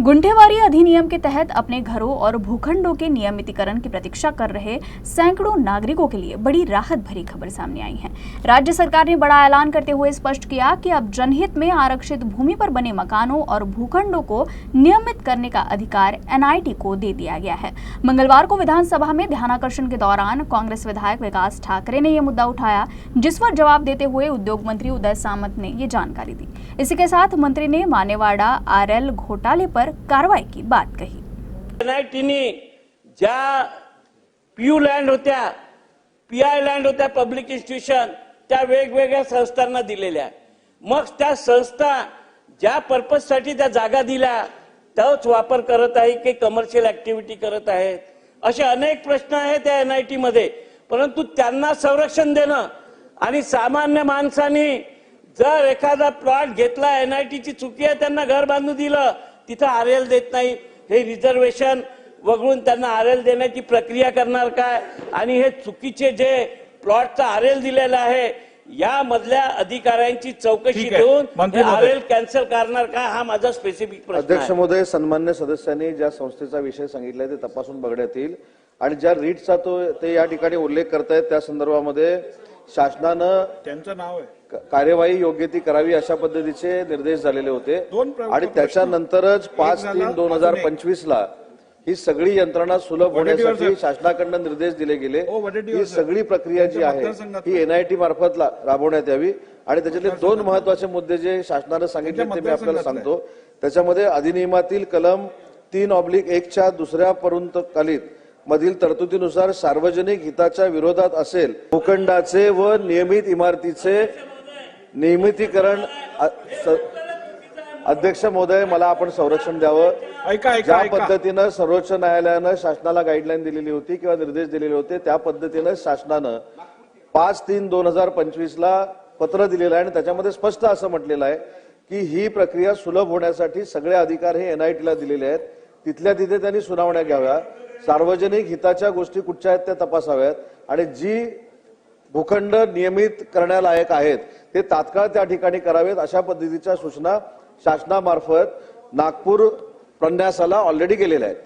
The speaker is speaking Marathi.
गुंठेवारी अधिनियम के तहत अपने घरों और भूखंडों के नियमितीकरण की प्रतीक्षा कर रहे सैकड़ों नागरिकों के लिए बड़ी राहत भरी खबर सामने आई है। राज्य सरकार ने बड़ा ऐलान करते हुए स्पष्ट किया कि अब जनहित में आरक्षित भूमि पर बने मकानों और भूखंडों को नियमित करने का अधिकार एनआईटी को दे दिया गया है। मंगलवार को विधानसभा में ध्यानाकर्षण के दौरान कांग्रेस विधायक विकास ठाकरे ने यह मुद्दा उठाया, जिस पर जवाब देते हुए उद्योग मंत्री उदय सामंत ने ये जानकारी दी। इसी के साथ मंत्री ने मानेवाड़ा आरएल घोटाले पर कारवाई की बात कही। एनआयटीनी ज्या पीयू लँड होत्या, पीआय लँड होत्या, पब्लिक इन्स्टिट्यूशन त्या वेगवेगळ्या संस्थांना दिलेल्या, मग त्या संस्था ज्या पर्पजसाठी त्या जागा दिल्या तोच वापर करत आहे की कमर्शियल ऍक्टिव्हिटी करत आहेत, असे अनेक प्रश्न आहेत त्या एनआयटी मध्ये। परंतु त्यांना संरक्षण देणं आणि सामान्य माणसांनी जर एखादा प्लॉट घेतला, एनआयटीची चुकी आहे, त्यांना घर बांधून दिलं, तिथं आरएल देत नाही, हे रिझर्वेशन वगळून त्यांना आरएल देण्याची प्रक्रिया करणार काय? आणि हे चुकीचे जे प्लॉटचा आरएल दिलेला आहे या मधल्या अधिकाऱ्यांची चौकशी देऊन आरएल कॅन्सल करणार काय, हा माझा स्पेसिफिक प्रश्न आहे। अध्यक्ष महोदय, सन्मान्य सदस्यांनी ज्या संस्थेचा विषय सांगितलाय ते तपासून बघण्यात येईल आणि ज्या रीटचा ते या ठिकाणी उल्लेख करतायत त्या संदर्भामध्ये शासनानं त्यांचं नाव आहे कार्यवाही योग्य ती करावी अशा पद्धतीचे निर्देश झालेले होते आणि त्याच्यानंतरच 5/3/2025 ला ही सगळी यंत्रणा सुलभ होण्यासाठी शासनाकडून निर्देश दिले गेले। ही सगळी प्रक्रिया जी आहे ही एनआयटी मार्फत राबवण्यात यावी आणि त्याच्यातले दोन महत्वाचे मुद्दे जे शासनाने सांगितले ते मी आपल्याला सांगतो। त्याच्यामध्ये अधिनियमातील कलम 3/1 च्या दुसऱ्या पर्यंतकालीन मधील तरतुदीनुसार सार्वजनिक हिताच्या विरोधात असेल भूखंडाचे व नियमित इमारतीचे नियमितीकरण। अध्यक्ष महोदय, मला आपण संरक्षण द्यावं। ज्या पद्धतीनं सर्वोच्च न्यायालयानं शासनाला गाईडलाईन दिलेली होती किंवा निर्देश दिलेले होते त्या पद्धतीनं शासनानं 5/3/2025 ला पत्र दिलेलं आहे आणि त्याच्यामध्ये स्पष्ट असं म्हटलेलं आहे की ही प्रक्रिया सुलभ होण्यासाठी सगळे अधिकार हे एनआयटीला दिलेले आहेत। तिथल्या तिथे त्यांनी सुनावण्या घ्याव्या, सार्वजनिक हिताच्या गोष्टी कुठच्या आहेत त्या तपासाव्यात आणि जी भूखंड नियमित करण्यालायक आहेत ते तात्काळ त्या ठिकाणी करावेत अशा पद्धतीच्या सूचना शासनामार्फत नागपूर प्रन्यासाला ऑलरेडी गेलेल्या आहेत।